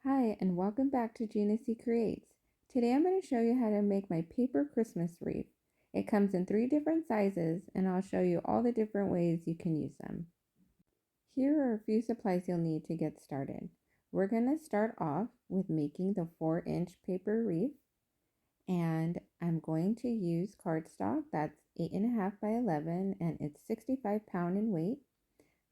Hi, and welcome back to Gina Creates. Today I'm going to show you how to make my paper Christmas wreath. It comes in 3 different sizes, and I'll show you all the different ways you can use them. Here are a few supplies you'll need to get started. We're going to start off with making the 4-inch paper wreath, and I'm going to use cardstock that's 8.5 by 11, and it's 65 pounds in weight.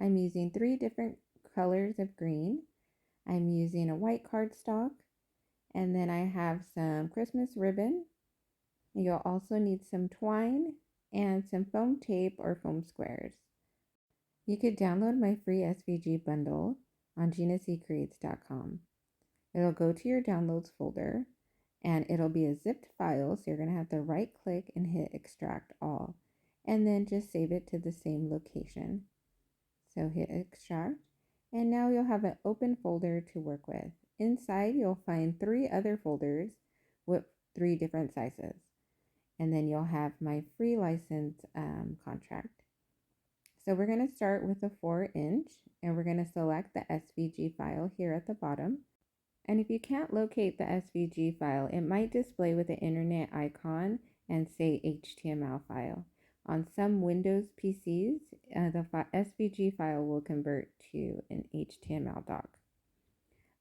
I'm using 3 different colors of green. I'm using a white cardstock, and then I have some Christmas ribbon. You'll also need some twine and some foam tape or foam squares. You could download my free SVG bundle on ginacreates.com. It'll go to your downloads folder, and it'll be a zipped file, so you're going to have to right click and hit extract all, and then just save it to the same location. So hit extract, and now you'll have an open folder to work with. Inside, you'll find 3 other folders with 3 different sizes. And then you'll have my free license contract. So we're going to start with a 4-inch, and we're going to select the SVG file here at the bottom. And if you can't locate the SVG file, it might display with the internet icon and say HTML file. On some Windows PCs, the SVG file will convert to an HTML doc,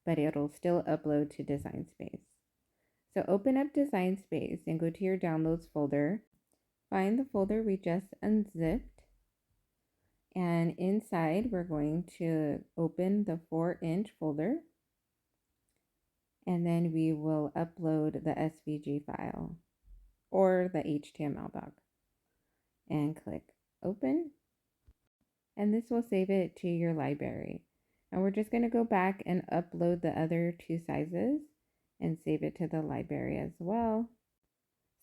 but it'll still upload to Design Space. So open up Design Space and go to your Downloads folder. Find the folder we just unzipped, and inside we're going to open the 4-inch folder, and then we will upload the SVG file or the HTML doc and click open, and this will save it to your library. And we're just going to go back and upload the other 2 sizes and save it to the library as well.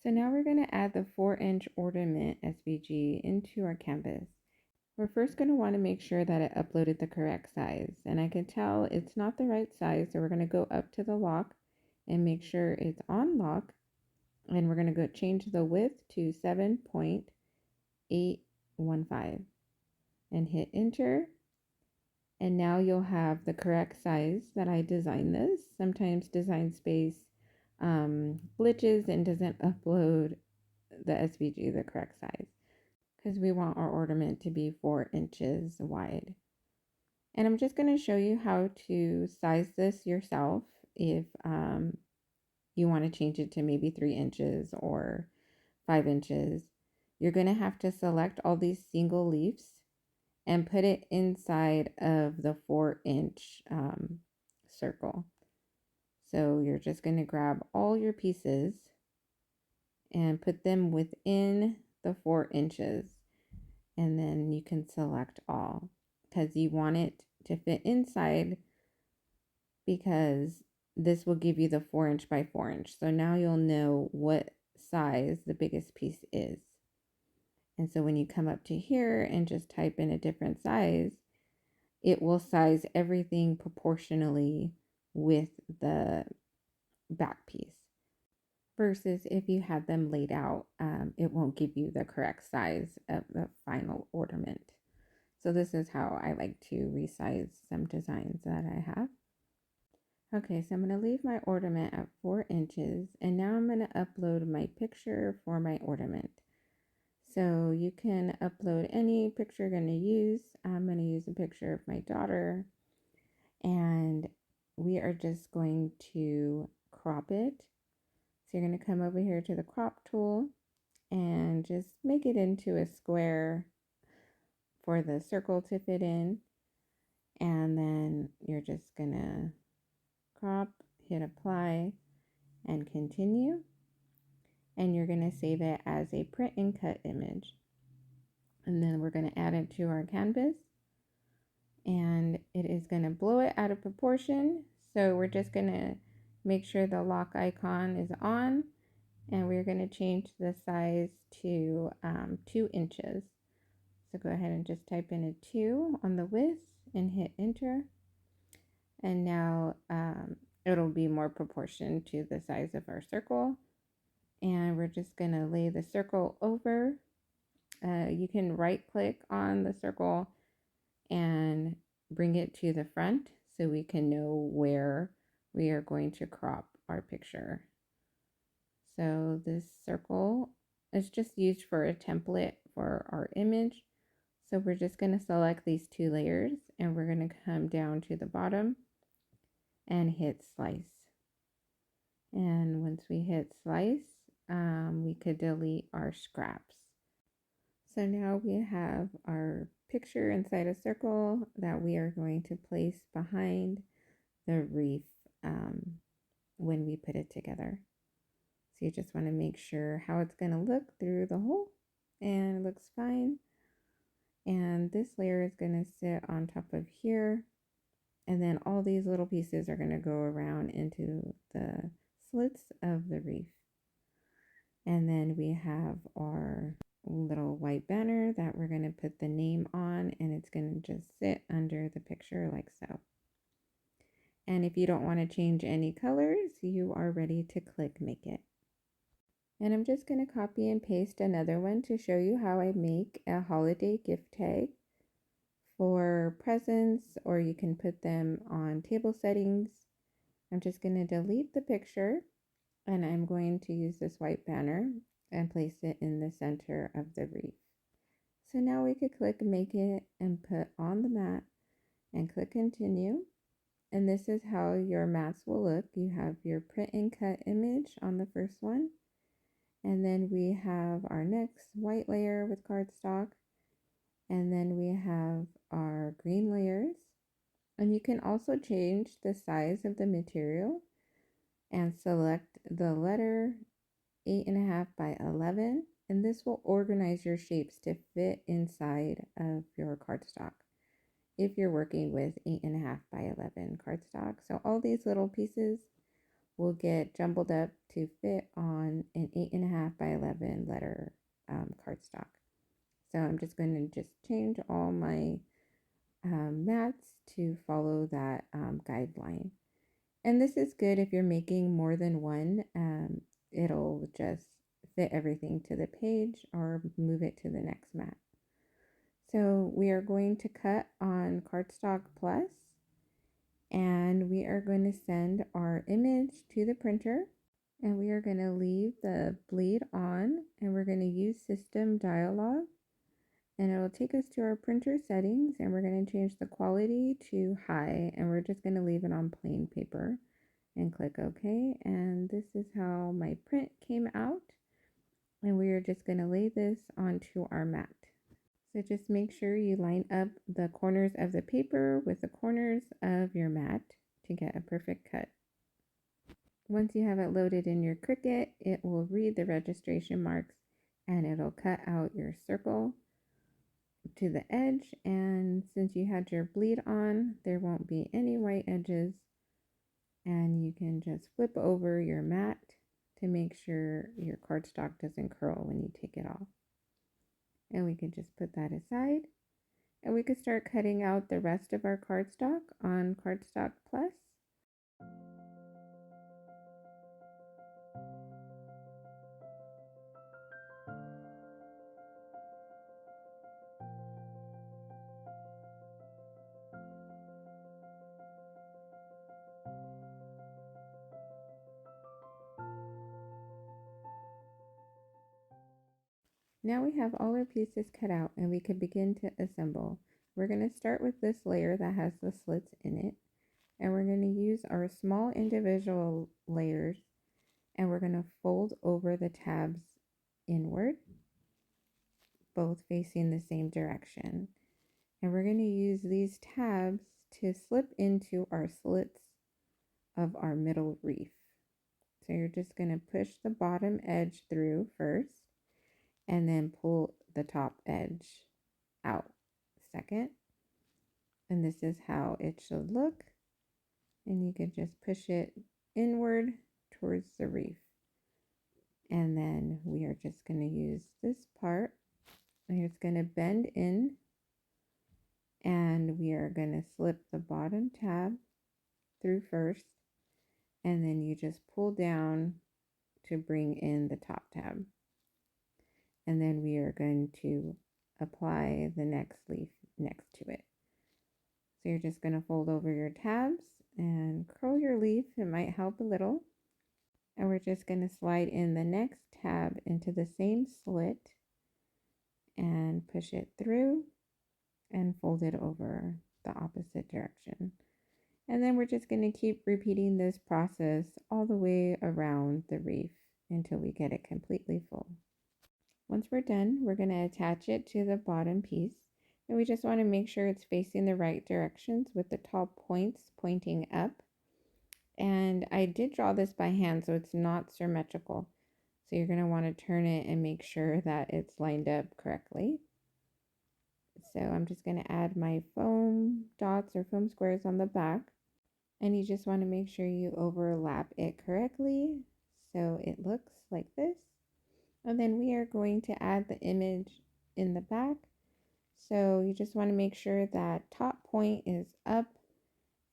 So now we're going to add the 4-inch ornament SVG into our canvas. We're first going to want to make sure that it uploaded the correct size, and I can tell it's not the right size, so we're going to go up to the lock and make sure it's on lock, and we're going to go change the width to 7.815 and hit enter. And now you'll have the correct size that I designed this. Sometimes Design Space glitches and doesn't upload the SVG the correct size, because we want our ornament to be 4 inches wide. And I'm just going to show you how to size this yourself if you want to change it to maybe 3 inches or 5 inches. You're going to have to select all these single leaves and put it inside of the 4-inch circle. So you're just going to grab all your pieces and put them within the 4 inches, and then you can select all, because you want it to fit inside, because this will give you the 4-inch by 4-inch. So now you'll know what size the biggest piece is. And so when you come up to here and just type in a different size, it will size everything proportionally with the back piece. Versus if you had them laid out, it won't give you the correct size of the final ornament. So this is how I like to resize some designs that I have. Okay, so I'm going to leave my ornament at 4 inches, and now I'm going to upload my picture for my ornament. So you can upload any picture you're going to use. I'm going to use a picture of my daughter, and we are just going to crop it. So you're going to come over here to the crop tool and just make it into a square for the circle to fit in. And then you're just going to crop, hit apply, and continue. And you're going to save it as a print and cut image. And then we're going to add it to our canvas, and it is going to blow it out of proportion. So we're just going to make sure the lock icon is on, and we're going to change the size to 2 inches. So go ahead and just type in a 2 on the width and hit enter. And now it'll be more proportion to the size of our circle. And we're just going to lay the circle over. You can right click on the circle and bring it to the front so we can know where we are going to crop our picture. So this circle is just used for a template for our image. So we're just going to select these 2 layers and we're going to come down to the bottom and hit slice. And once we hit slice, we could delete our scraps. So now we have our picture inside a circle that we are going to place behind the wreath when we put it together. So you just want to make sure how it's going to look through the hole, and it looks fine. And this layer is going to sit on top of here, and then all these little pieces are going to go around into the slits of the wreath. And then we have our little white banner that we're going to put the name on, and it's going to just sit under the picture like so. And if you don't want to change any colors, you are ready to click make it. And I'm just going to copy and paste another one to show you how I make a holiday gift tag for presents, or you can put them on table settings. I'm just going to delete the picture, and I'm going to use this white banner and place it in the center of the wreath. So now we could click make it and put on the mat and click continue. And this is how your mats will look. You have your print and cut image on the first one. And then we have our next white layer with cardstock. And then we have our green layers. And you can also change the size of the material and select the letter 8.5 by 11. And this will organize your shapes to fit inside of your cardstock if you're working with 8.5 by 11 cardstock. So all these little pieces will get jumbled up to fit on an 8.5 by 11 letter cardstock. So I'm just going to just change all my mats to follow that guideline. And this is good if you're making more than one. It'll just fit everything to the page or move it to the next mat. So we are going to cut on cardstock plus, and we are going to send our image to the printer, and we are going to leave the bleed on, and we're going to use system dialog, and it'll take us to our printer settings, and we're going to change the quality to high, and we're just going to leave it on plain paper and click OK. And this is how my print came out, and we are just going to lay this onto our mat. So just make sure you line up the corners of the paper with the corners of your mat to get a perfect cut. Once you have it loaded in your Cricut, it will read the registration marks and it'll cut out your circle to the edge. And since you had your bleed on, there won't be any white edges. And you can just flip over your mat to make sure your cardstock doesn't curl when you take it off. And we can just put that aside, and we could start cutting out the rest of our cardstock on Cardstock Plus. Now we have all our pieces cut out and we can begin to assemble. We're going to start with this layer that has the slits in it, and we're going to use our small individual layers, and we're going to fold over the tabs inward, both facing the same direction. And we're going to use these tabs to slip into our slits of our middle wreath. So you're just going to push the bottom edge through first, and then pull the top edge out second. And this is how it should look. And you can just push it inward towards the wreath. And then we are just going to use this part, and it's going to bend in, and we are going to slip the bottom tab through first, and then you just pull down to bring in the top tab. And then we are going to apply the next leaf next to it. So you're just going to fold over your tabs and curl your leaf. It might help a little. And we're just going to slide in the next tab into the same slit and push it through and fold it over the opposite direction. And then we're just going to keep repeating this process all the way around the wreath until we get it completely full. Once we're done, we're going to attach it to the bottom piece. And we just want to make sure it's facing the right directions with the top points pointing up. And I did draw this by hand, so it's not symmetrical. So you're going to want to turn it and make sure that it's lined up correctly. So I'm just going to add my foam dots or foam squares on the back. And you just want to make sure you overlap it correctly so it looks like this. And then we are going to add the image in the back. So you just want to make sure that top point is up.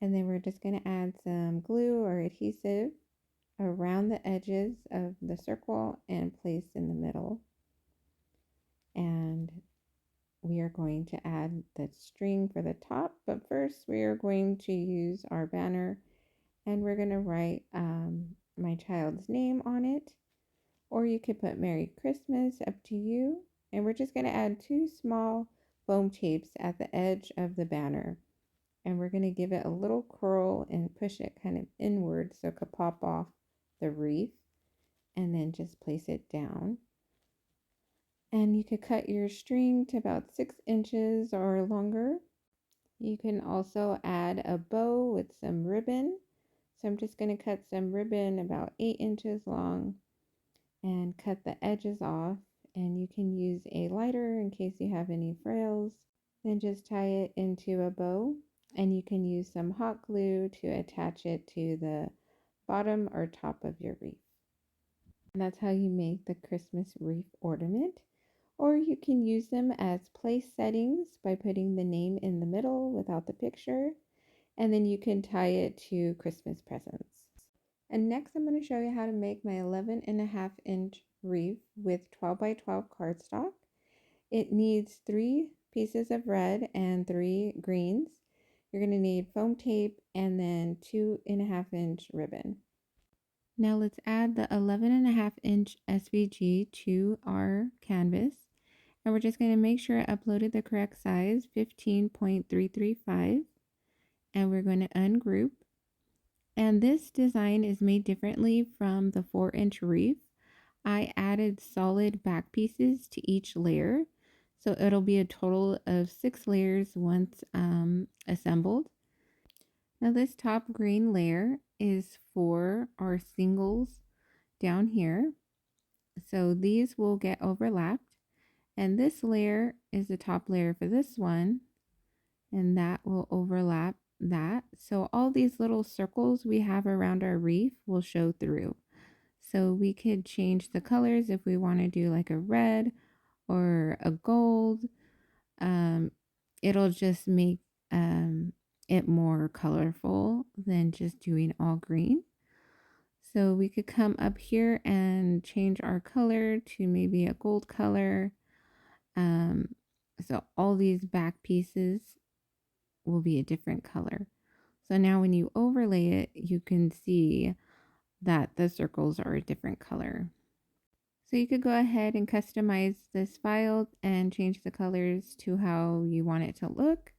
And then we're just going to add some glue or adhesive around the edges of the circle and place in the middle. And we are going to add the string for the top, but first we are going to use our banner and we're going to write my child's name on it, or you could put Merry Christmas, up to you. And we're just going to add 2 small foam tapes at the edge of the banner, and we're going to give it a little curl and push it kind of inward so it could pop off the wreath, and then just place it down. And you could cut your string to about 6 inches or longer. You can also add a bow with some ribbon. So I'm just going to cut some ribbon about 8 inches long and cut the edges off. And you can use a lighter in case you have any frills. Then just tie it into a bow. And you can use some hot glue to attach it to the bottom or top of your wreath. And that's how you make the Christmas wreath ornament. Or you can use them as place settings by putting the name in the middle without the picture. And then you can tie it to Christmas presents. And next I'm going to show you how to make my 11.5-inch wreath with 12 by 12 cardstock. It needs 3 pieces of red and 3 greens. You're going to need foam tape and then 2.5-inch ribbon. Now let's add the 11.5-inch SVG to our canvas. And we're just going to make sure I uploaded the correct size, 15.335. And we're going to ungroup. And this design is made differently from the 4-inch wreath. I added solid back pieces to each layer. So it'll be a total of 6 layers once assembled. Now this top green layer is for our singles down here. So these will get overlapped. And this layer is the top layer for this one. And that will overlap that. So all these little circles we have around our wreath will show through. So we could change the colors if we want to do like a red or a gold. It'll just make it more colorful than just doing all green. So we could come up here and change our color to maybe a gold color. So all these back pieces will be a different color. So now when you overlay it, you can see that the circles are a different color. So you could go ahead and customize this file and change the colors to how you want it to look.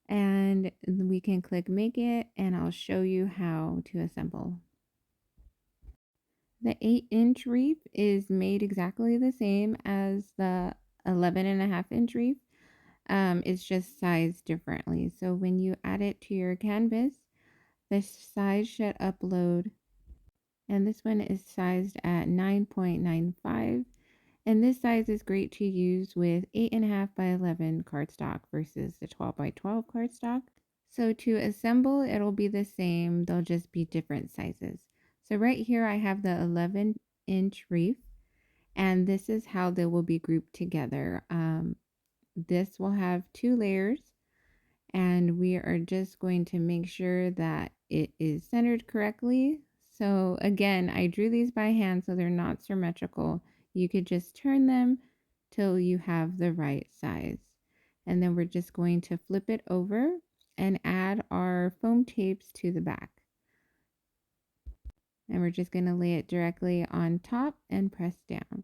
And we can click make it and I'll show you how to assemble. The 8-inch wreath is made exactly the same as the 11.5-inch wreath. It's just sized differently. So when you add it to your canvas, the size should upload. And this one is sized at 9.95. And this size is great to use with 8.5 by 11 cardstock versus the 12 by 12 cardstock. So to assemble, it'll be the same. They'll just be different sizes. So right here, I have the 11-inch wreath, and this is how they will be grouped together. This will have 2 layers, and we are just going to make sure that it is centered correctly. So again, I drew these by hand so they're not symmetrical. You could just turn them till you have the right size. And then we're just going to flip it over and add our foam tapes to the back. And we're just going to lay it directly on top and press down.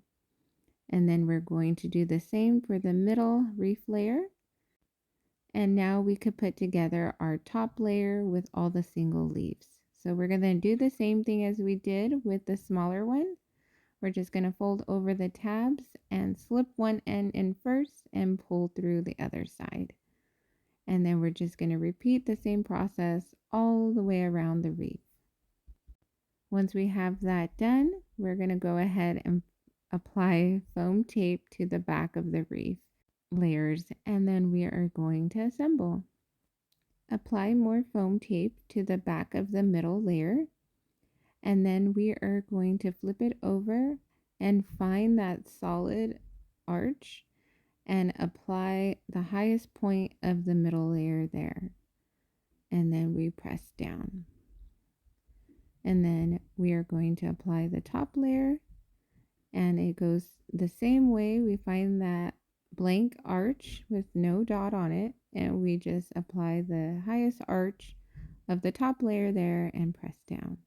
And then we're going to do the same for the middle wreath layer. And now we could put together our top layer with all the single leaves. So we're going to do the same thing as we did with the smaller one. We're just going to fold over the tabs and slip one end in first and pull through the other side. And then we're just going to repeat the same process all the way around the wreath. Once we have that done, we're going to go ahead and apply foam tape to the back of the wreath layers, and then we are going to assemble. Apply more foam tape to the back of the middle layer, and then we are going to flip it over and find that solid arch and apply the highest point of the middle layer there. And then we press down. And then we are going to apply the top layer, and it goes the same way. We find that blank arch with no dot on it, and we just apply the highest arch of the top layer there and press down.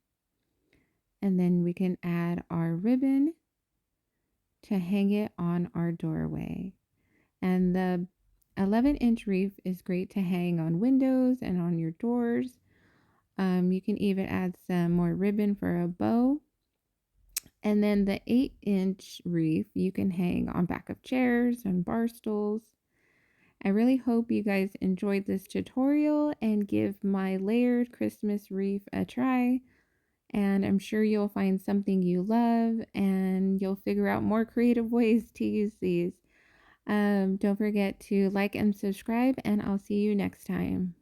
And then we can add our ribbon to hang it on our doorway. And the 11-inch wreath is great to hang on windows and on your doors. You can even add some more ribbon for a bow. And then the 8-inch wreath you can hang on back of chairs and bar stools. I really hope you guys enjoyed this tutorial and give my layered Christmas wreath a try. And I'm sure you'll find something you love and you'll figure out more creative ways to use these. Don't forget to like and subscribe, and I'll see you next time.